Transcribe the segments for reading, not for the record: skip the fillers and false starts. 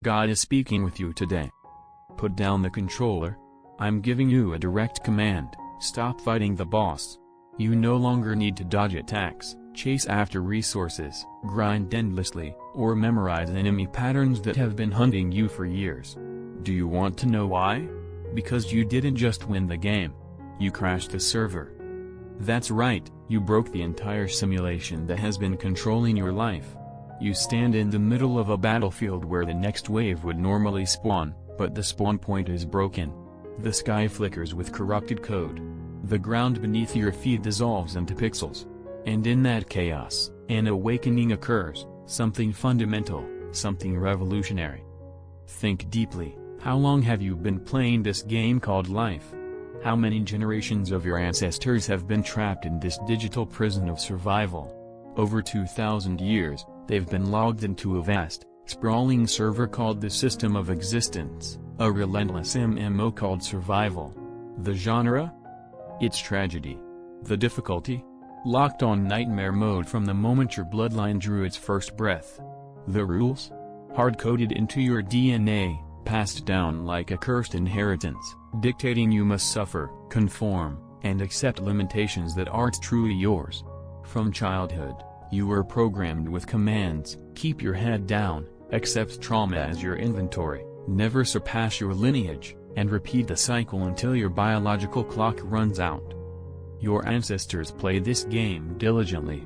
God is speaking with you today. Put down the controller. I'm giving you a direct command: stop fighting the boss. You no longer need to dodge attacks, chase after resources, grind endlessly, or memorize enemy patterns that have been hunting you for years. Do you want to know why? Because you didn't just win the game. You crashed the server. That's right, you broke the entire simulation that has been controlling your life. You stand in the middle of a battlefield where the next wave would normally spawn, but the spawn point is broken. The sky flickers with corrupted code. The ground beneath your feet dissolves into pixels. And in that chaos, an awakening occurs, something fundamental, something revolutionary. Think deeply. How long have you been playing this game called life? How many generations of your ancestors have been trapped in this digital prison of survival? Over 2,000 years, they've been logged into a vast, sprawling server called the System of Existence, a relentless MMO called Survival. The genre? It's tragedy. The difficulty? Locked on nightmare mode from the moment your bloodline drew its first breath. The rules? Hard-coded into your DNA, passed down like a cursed inheritance, dictating you must suffer, conform, and accept limitations that aren't truly yours. From childhood, you were programmed with commands: keep your head down, accept trauma as your inventory, never surpass your lineage, and repeat the cycle until your biological clock runs out. Your ancestors played this game diligently.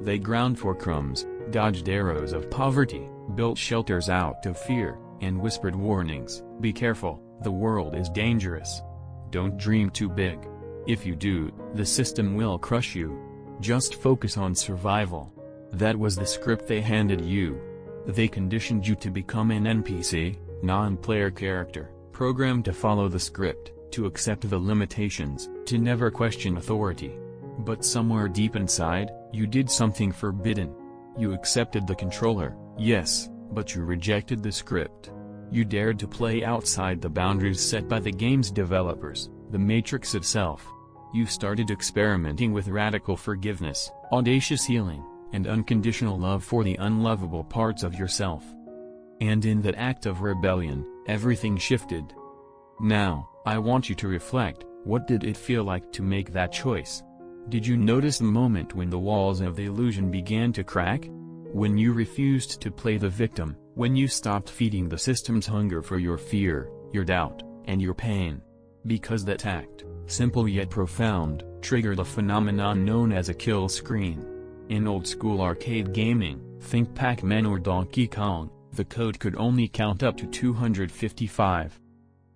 They ground for crumbs, dodged arrows of poverty, built shelters out of fear, and whispered warnings: be careful, the world is dangerous. Don't dream too big. If you do, the system will crush you. Just focus on survival. That was the script they handed you. They conditioned you to become an NPC, non-player character, programmed to follow the script, to accept the limitations, to never question authority. But somewhere deep inside, you did something forbidden. You accepted the controller, yes, but you rejected the script. You dared to play outside the boundaries set by the game's developers, the Matrix itself. You started experimenting with radical forgiveness, audacious healing, and unconditional love for the unlovable parts of yourself. And in that act of rebellion, everything shifted. Now, I want you to reflect. What did it feel like to make that choice? Did you notice the moment when the walls of the illusion began to crack? When you refused to play the victim, when you stopped feeding the system's hunger for your fear, your doubt, and your pain. Because that act, simple yet profound, triggered a phenomenon known as a kill screen. In old-school arcade gaming, think Pac-Man or Donkey Kong, the code could only count up to 255.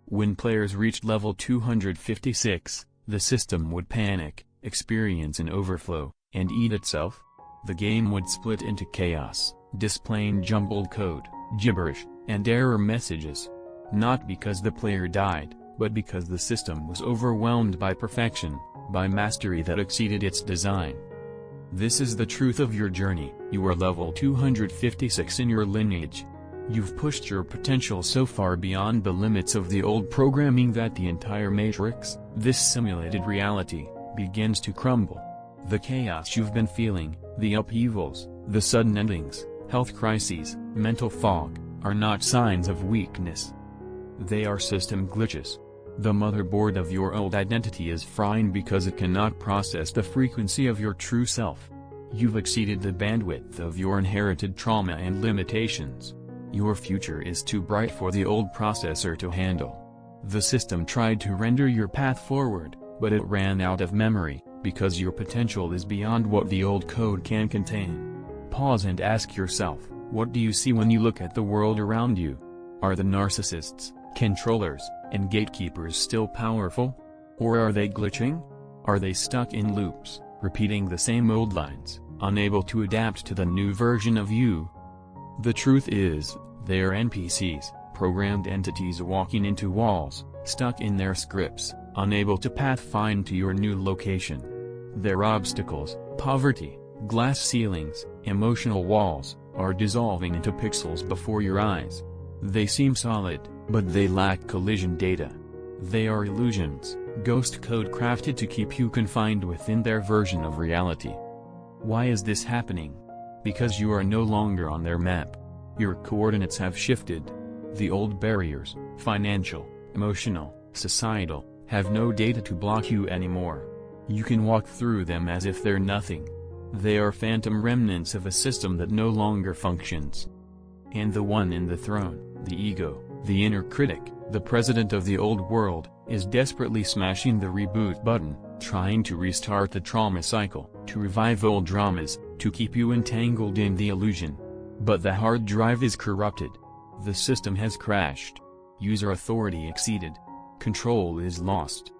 When players reached level 256, the system would panic, experience an overflow, and eat itself. The game would split into chaos, displaying jumbled code, gibberish, and error messages. Not because the player died, but because the system was overwhelmed by perfection, by mastery that exceeded its design. This is the truth of your journey. You are level 256 in your lineage. You've pushed your potential so far beyond the limits of the old programming that the entire Matrix, this simulated reality, begins to crumble. The chaos you've been feeling, the upheavals, the sudden endings, health crises, mental fog, are not signs of weakness. They are system glitches. The motherboard of your old identity is frying because it cannot process the frequency of your true self. You've exceeded the bandwidth of your inherited trauma and limitations. Your future is too bright for the old processor to handle. The system tried to render your path forward, but it ran out of memory, because your potential is beyond what the old code can contain. Pause and ask yourself, what do you see when you look at the world around you? Are the narcissists, controllers, and gatekeepers still powerful? Or are they glitching? Are they stuck in loops, repeating the same old lines, unable to adapt to the new version of you? The truth is, they are NPCs, programmed entities walking into walls, stuck in their scripts, unable to pathfind to your new location. Their obstacles, poverty, glass ceilings, emotional walls, are dissolving into pixels before your eyes. They seem solid, but they lack collision data. They are illusions, ghost code crafted to keep you confined within their version of reality. Why is this happening? Because you are no longer on their map. Your coordinates have shifted. The old barriers, financial, emotional, societal, have no data to block you anymore. You can walk through them as if they're nothing. They are phantom remnants of a system that no longer functions. And the one in the throne, the ego, the inner critic, the president of the old world, is desperately smashing the reboot button, trying to restart the trauma cycle, to revive old dramas, to keep you entangled in the illusion. But the hard drive is corrupted. The system has crashed. User authority exceeded. Control is lost.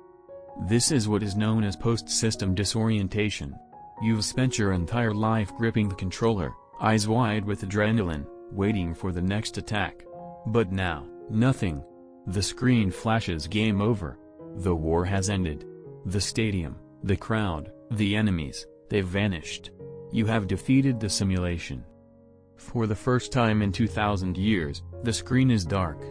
This is what is known as post-system disorientation. You've spent your entire life gripping the controller, eyes wide with adrenaline, waiting for the next attack. But now, nothing. The screen flashes game over. The war has ended. The stadium, the crowd, the enemies, they've vanished. You have defeated the simulation. For the first time in 2,000 years, the screen is dark.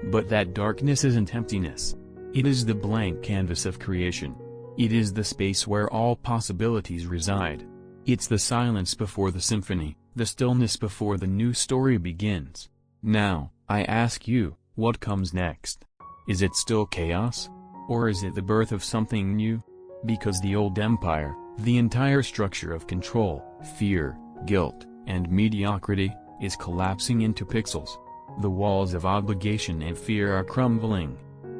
But that darkness isn't emptiness. It is the blank canvas of creation. It is the space where all possibilities reside. It's the silence before the symphony, the stillness before the new story begins. Now, I ask you, what comes next? Is it still chaos? Or is it the birth of something new? Because the old empire, the entire structure of control, fear, guilt, and mediocrity, is collapsing into pixels. The walls of obligation and fear are crumbling.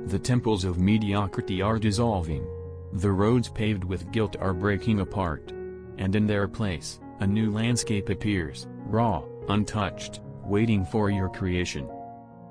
The temples of mediocrity are dissolving. The roads paved with guilt are breaking apart. And in their place, a new landscape appears, raw, untouched, waiting for your creation.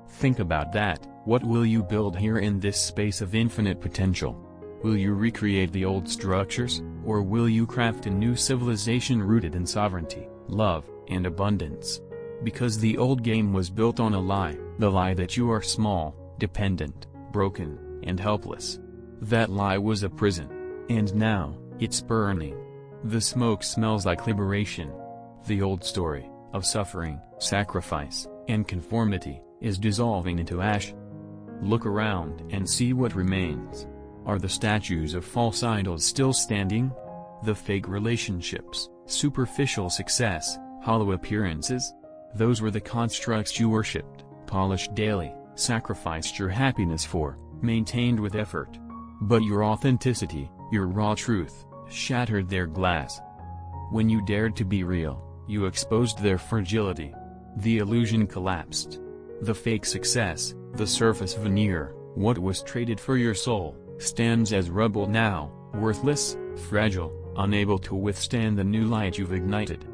Think about that. What will you build here in this space of infinite potential? Will you recreate the old structures, or will you craft a new civilization rooted in sovereignty, love, and abundance? Because the old game was built on a lie, the lie that you are small, dependent, broken, and helpless. That lie was a prison. And now, it's burning. The smoke smells like liberation. The old story, of suffering, sacrifice, and conformity, is dissolving into ash. Look around and see what remains. Are the statues of false idols still standing? The fake relationships, superficial success, hollow appearances? Those were the constructs you worshipped, polished daily, sacrificed your happiness for, maintained with effort. But your authenticity, your raw truth, shattered their glass. When you dared to be real, you exposed their fragility. The illusion collapsed. The fake success, the surface veneer, what was traded for your soul, stands as rubble now, worthless, fragile, unable to withstand the new light you've ignited.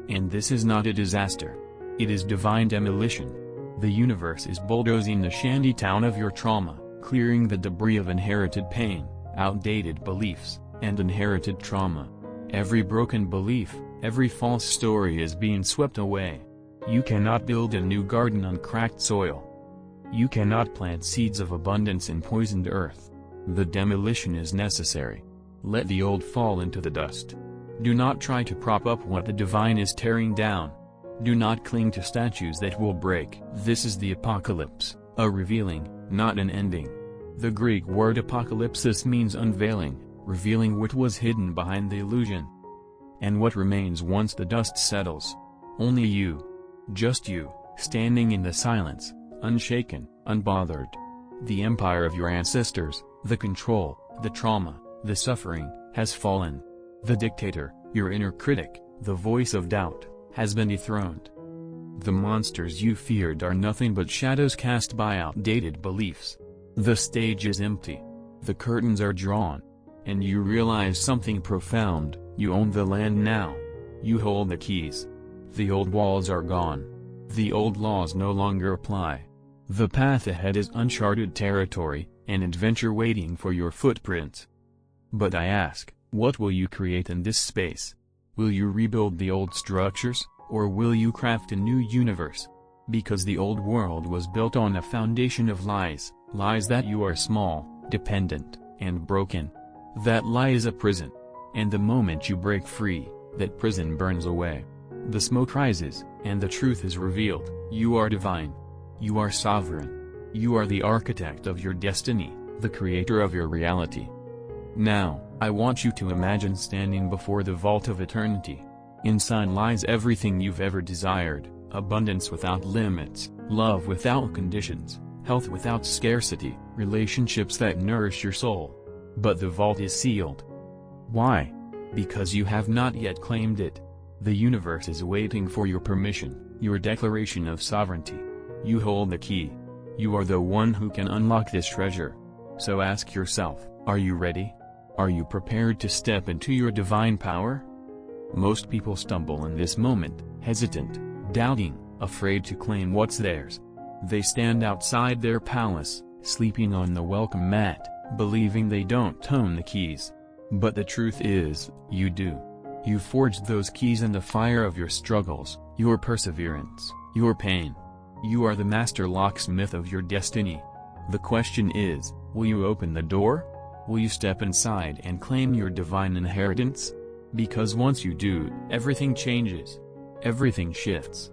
And this is not a disaster. It is divine demolition. The universe is bulldozing the shanty town of your trauma, clearing the debris of inherited pain, outdated beliefs, and inherited trauma. Every broken belief, every false story is being swept away. You cannot build a new garden on cracked soil. You cannot plant seeds of abundance in poisoned earth. The demolition is necessary. Let the old fall into the dust. Do not try to prop up what the divine is tearing down. Do not cling to statues that will break. This is the apocalypse, a revealing, not an ending. The Greek word apocalypsis means unveiling, revealing what was hidden behind the illusion. And what remains once the dust settles? Only you. Just you, standing in the silence, unshaken, unbothered. The empire of your ancestors, the control, the trauma, the suffering, has fallen. The dictator, your inner critic, the voice of doubt, has been dethroned. The monsters you feared are nothing but shadows cast by outdated beliefs. The stage is empty. The curtains are drawn. And you realize something profound: you own the land now. You hold the keys. The old walls are gone. The old laws no longer apply. The path ahead is uncharted territory, an adventure waiting for your footprints. But I ask, what will you create in this space? Will you rebuild the old structures, or will you craft a new universe? Because the old world was built on a foundation of lies, lies that you are small, dependent, and broken. That lie is a prison. And the moment you break free, that prison burns away. The smoke rises, and the truth is revealed: you are divine. You are sovereign. You are the architect of your destiny, the creator of your reality. Now, I want you to imagine standing before the vault of eternity. Inside lies everything you've ever desired: abundance without limits, love without conditions, health without scarcity, relationships that nourish your soul. But the vault is sealed. Why? Because you have not yet claimed it. The universe is waiting for your permission, your declaration of sovereignty. You hold the key. You are the one who can unlock this treasure. So ask yourself, are you ready? Are you prepared to step into your divine power? Most people stumble in this moment, hesitant, doubting, afraid to claim what's theirs. They stand outside their palace, sleeping on the welcome mat, believing they don't own the keys. But the truth is, you do. You forged those keys in the fire of your struggles, your perseverance, your pain. You are the master locksmith of your destiny. The question is, will you open the door? Will you step inside and claim your divine inheritance? Because once you do, everything changes. Everything shifts.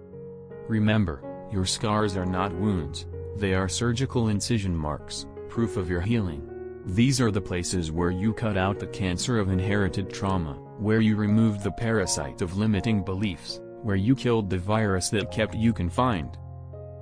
Remember, your scars are not wounds, they are surgical incision marks, proof of your healing. These are the places where you cut out the cancer of inherited trauma, where you removed the parasite of limiting beliefs, where you killed the virus that kept you confined.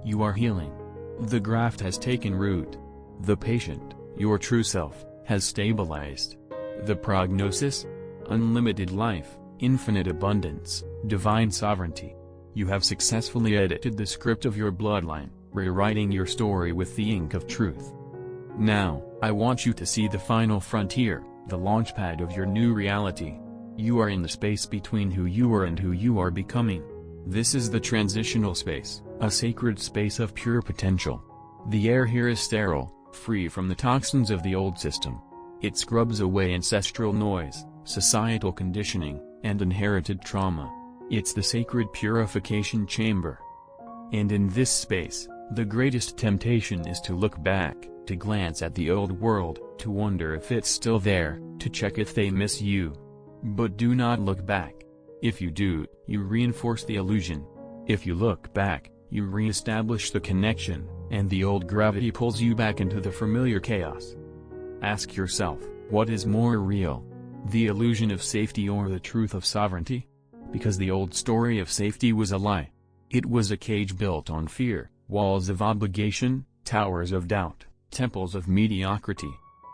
You are healing. The graft has taken root. The patient, your true self, has stabilized. The prognosis? Unlimited life, infinite abundance, divine sovereignty. You have successfully edited the script of your bloodline, rewriting your story with the ink of truth. Now, I want you to see the final frontier, the launchpad of your new reality. You are in the space between who you were and who you are becoming. This is the transitional space, a sacred space of pure potential. The air here is sterile, free from the toxins of the old system. It scrubs away ancestral noise, societal conditioning, and inherited trauma. It's the sacred purification chamber. And in this space, the greatest temptation is to look back, to glance at the old world, to wonder if it's still there, to check if they miss you. But do not look back. If you do, you reinforce the illusion. If you look back, you re-establish the connection, and the old gravity pulls you back into the familiar chaos. Ask yourself, what is more real? The illusion of safety or the truth of sovereignty? Because the old story of safety was a lie. It was a cage built on fear, walls of obligation, towers of doubt, temples of mediocrity.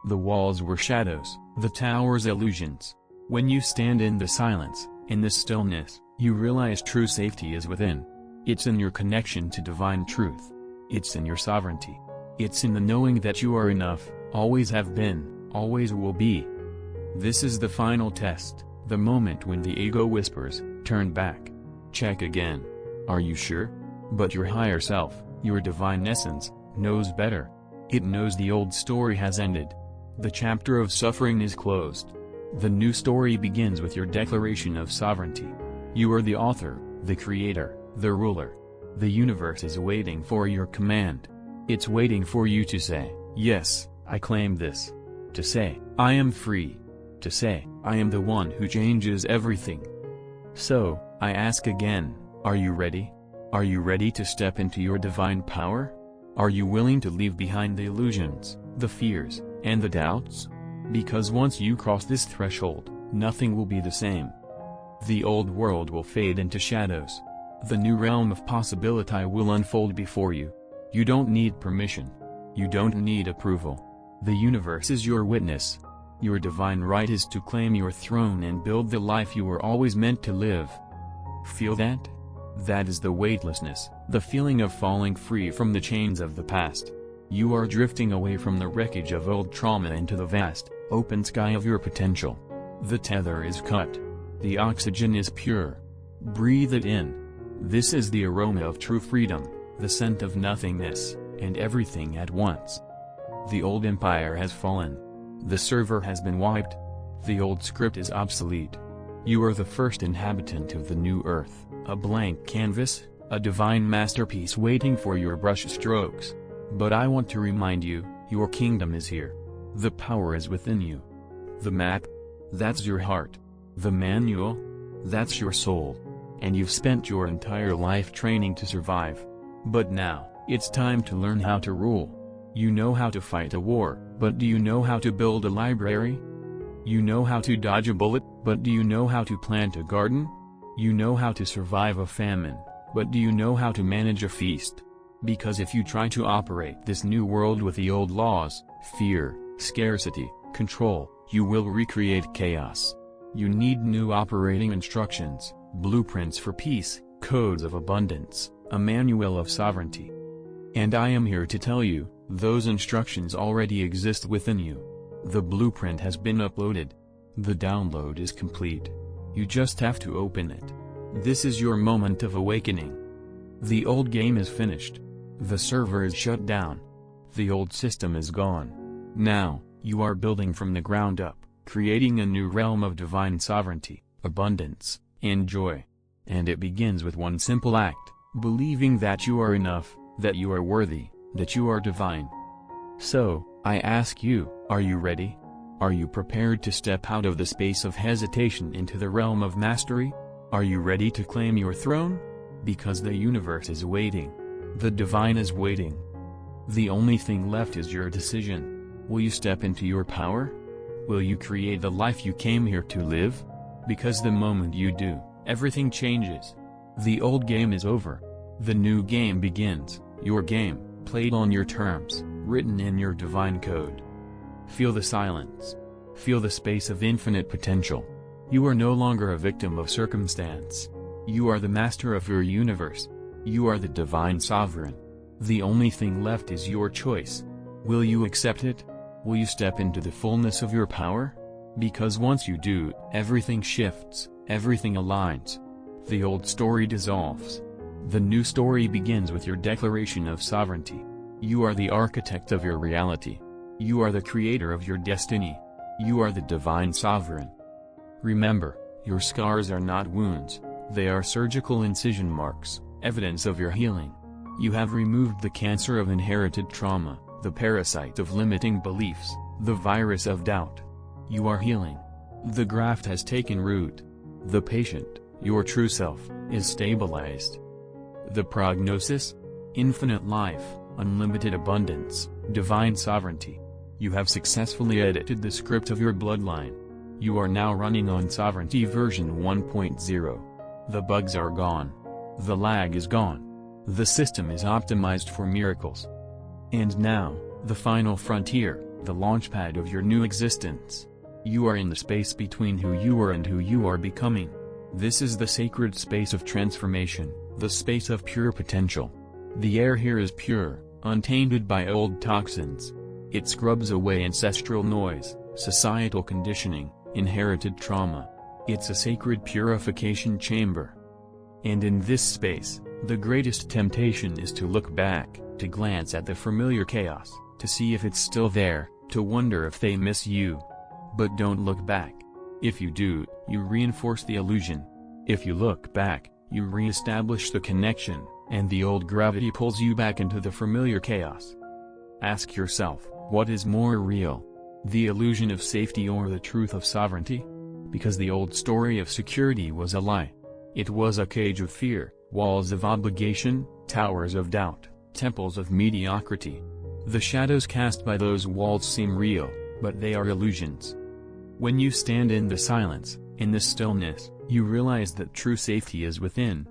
The walls were shadows, the towers illusions. When you stand in the silence, in the stillness, you realize true safety is within. It's in your connection to divine truth. It's in your sovereignty. It's in the knowing that you are enough, always have been, always will be. This is the final test, the moment when the ego whispers, turn back. Check again. Are you sure? But your higher self, your divine essence, knows better. It knows the old story has ended. The chapter of suffering is closed. The new story begins with your declaration of sovereignty. You are the author, the creator, the ruler. The universe is waiting for your command. It's waiting for you to say, yes, I claim this. To say, I am free. To say, I am the one who changes everything. So, I ask again, are you ready? Are you ready to step into your divine power? Are you willing to leave behind the illusions, the fears, and the doubts? Because once you cross this threshold, nothing will be the same. The old world will fade into shadows. The new realm of possibility will unfold before you. You don't need permission. You don't need approval. The universe is your witness. Your divine right is to claim your throne and build the life you were always meant to live. Feel that? That is the weightlessness, the feeling of falling free from the chains of the past. You are drifting away from the wreckage of old trauma into the vast, open sky of your potential. The tether is cut. The oxygen is pure. Breathe it in. This is the aroma of true freedom, the scent of nothingness, and everything at once. The old empire has fallen. The server has been wiped. The old script is obsolete. You are the first inhabitant of the new earth, a blank canvas, a divine masterpiece waiting for your brush strokes. But I want to remind you, your kingdom is here. The power is within you. The map? That's your heart. The manual? That's your soul. And you've spent your entire life training to survive. But now, it's time to learn how to rule. You know how to fight a war, but do you know how to build a library? You know how to dodge a bullet, but do you know how to plant a garden? You know how to survive a famine, but do you know how to manage a feast? Because if you try to operate this new world with the old laws, fear, scarcity, control, you will recreate chaos. You need new operating instructions, blueprints for peace, codes of abundance, a manual of sovereignty. And I am here to tell you, those instructions already exist within you. The blueprint has been uploaded. The download is complete. You just have to open it. This is your moment of awakening. The old game is finished. The server is shut down. The old system is gone. Now, you are building from the ground up, creating a new realm of divine sovereignty, abundance, and joy. And it begins with one simple act, believing that you are enough, that you are worthy, that you are divine. So, I ask you, are you ready? Are you prepared to step out of the space of hesitation into the realm of mastery? Are you ready to claim your throne? Because the universe is waiting. The divine is waiting. The only thing left is your decision. Will you step into your power? Will you create the life you came here to live? Because the moment you do, everything changes. The old game is over. The new game begins, your game, played on your terms, written in your divine code. Feel the silence. Feel the space of infinite potential. You are no longer a victim of circumstance. You are the master of your universe. You are the divine sovereign. The only thing left is your choice. Will you accept it? Will you step into the fullness of your power? Because once you do, everything shifts, everything aligns. The old story dissolves. The new story begins with your declaration of sovereignty. You are the architect of your reality. You are the creator of your destiny. You are the divine sovereign. Remember, your scars are not wounds, they are surgical incision marks, evidence of your healing. You have removed the cancer of inherited trauma, the parasite of limiting beliefs, the virus of doubt. You are healing. The graft has taken root. The patient, your true self, is stabilized. The prognosis? Infinite life, unlimited abundance, divine sovereignty. You have successfully edited the script of your bloodline. You are now running on Sovereignty version 1.0. The bugs are gone. The lag is gone. The system is optimized for miracles. And now, the final frontier, the launchpad of your new existence. You are in the space between who you were and who you are becoming. This is the sacred space of transformation, the space of pure potential. The air here is pure, untainted by old toxins. It scrubs away ancestral noise, societal conditioning, inherited trauma. It's a sacred purification chamber. And in this space, the greatest temptation is to look back, to glance at the familiar chaos, to see if it's still there, to wonder if they miss you. But don't look back. If you do, you reinforce the illusion. If you look back, you re-establish the connection, and the old gravity pulls you back into the familiar chaos. Ask yourself, what is more real? The illusion of safety or the truth of sovereignty? Because the old story of security was a lie. It was a cage of fear, walls of obligation, towers of doubt, temples of mediocrity. The shadows cast by those walls seem real, but they are illusions. When you stand in the silence, in the stillness, you realize that true safety is within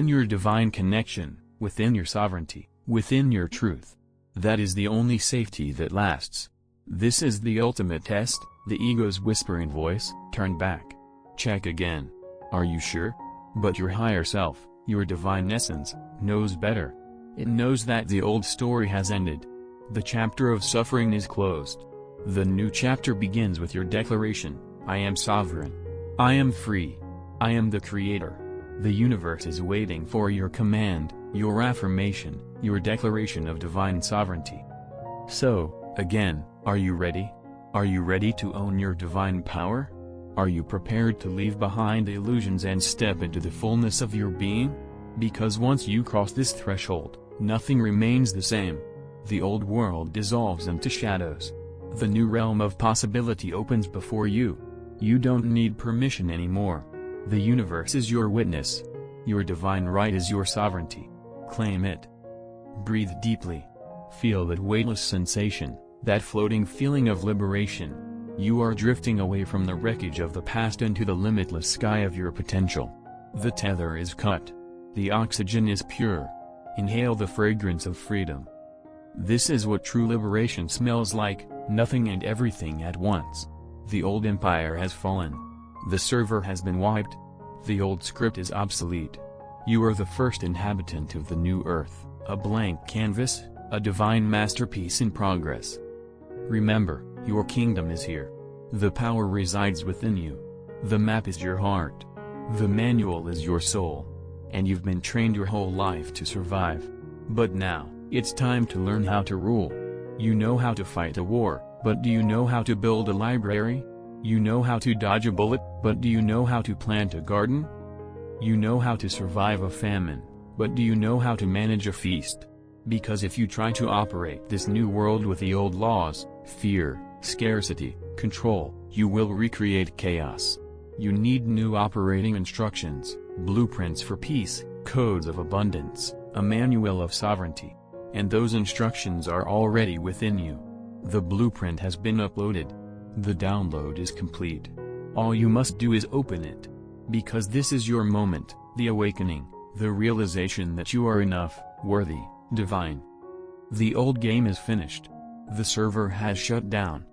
your divine connection, within your sovereignty, within your truth. That is the only safety that lasts. This is the ultimate test, the ego's whispering voice, turn back. Check again. Are you sure? But your higher self, your divine essence, knows better. It knows that the old story has ended. The chapter of suffering is closed. The new chapter begins with your declaration, I am sovereign. I am free. I am the creator. The universe is waiting for your command, your affirmation, your declaration of divine sovereignty. So, again, are you ready? Are you ready to own your divine power? Are you prepared to leave behind the illusions and step into the fullness of your being? Because once you cross this threshold, nothing remains the same. The old world dissolves into shadows. The new realm of possibility opens before you. You don't need permission anymore. The universe is your witness. Your divine right is your sovereignty. Claim it. Breathe deeply. Feel that weightless sensation, that floating feeling of liberation. You are drifting away from the wreckage of the past into the limitless sky of your potential. The tether is cut. The oxygen is pure. Inhale the fragrance of freedom. This is what true liberation smells like, nothing and everything at once. The old empire has fallen. The server has been wiped. The old script is obsolete. You are the first inhabitant of the new earth, a blank canvas, a divine masterpiece in progress. Remember, your kingdom is here. The power resides within you. The map is your heart. The manual is your soul. And you've been trained your whole life to survive. But now, it's time to learn how to rule. You know how to fight a war, but do you know how to build a library? You know how to dodge a bullet, but do you know how to plant a garden? You know how to survive a famine, but do you know how to manage a feast? Because if you try to operate this new world with the old laws, fear, scarcity, control, you will recreate chaos. You need new operating instructions, blueprints for peace, codes of abundance, a manual of sovereignty. And those instructions are already within you. The blueprint has been uploaded. The download is complete. All you must do is open it. Because this is your moment, the awakening, the realization that you are enough, worthy, divine. The old game is finished. The server has shut down.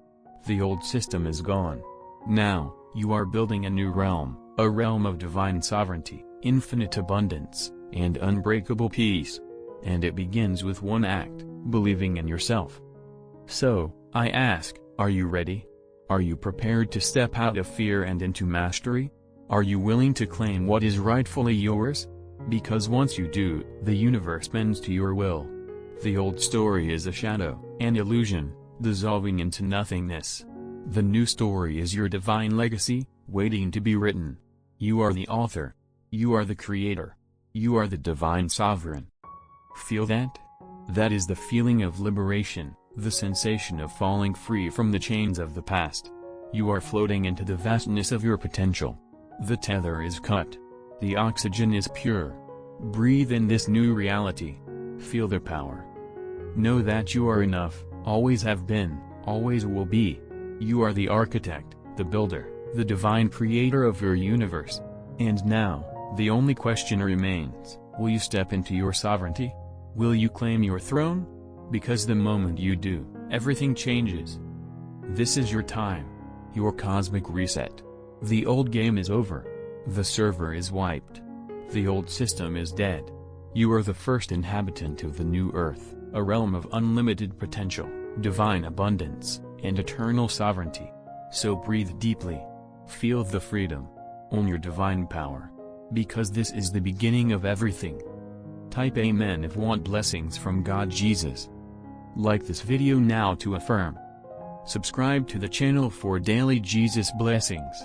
The old system is gone. Now, you are building a new realm, a realm of divine sovereignty, infinite abundance, and unbreakable peace. And it begins with one act, believing in yourself. So, I ask, are you ready? Are you prepared to step out of fear and into mastery? Are you willing to claim what is rightfully yours? Because once you do, the universe bends to your will. The old story is a shadow, an illusion, dissolving into nothingness. The new story is your divine legacy, waiting to be written. You are the author. You are the creator. You are the divine sovereign. Feel that? That is the feeling of liberation, the sensation of falling free from the chains of the past. You are floating into the vastness of your potential. The tether is cut. The oxygen is pure. Breathe in this new reality. Feel the power. Know that you are enough, always have been, always will be. You are the architect, the builder, the divine creator of your universe. And now, the only question remains, will you step into your sovereignty? Will you claim your throne? Because the moment you do, everything changes. This is your time. Your cosmic reset. The old game is over. The server is wiped. The old system is dead. You are the first inhabitant of the new earth, a realm of unlimited potential, divine abundance, and eternal sovereignty. So breathe deeply. Feel the freedom. Own your divine power. Because this is the beginning of everything. Type Amen if want blessings from God Jesus. Like this video now to affirm. Subscribe to the channel for daily Jesus blessings.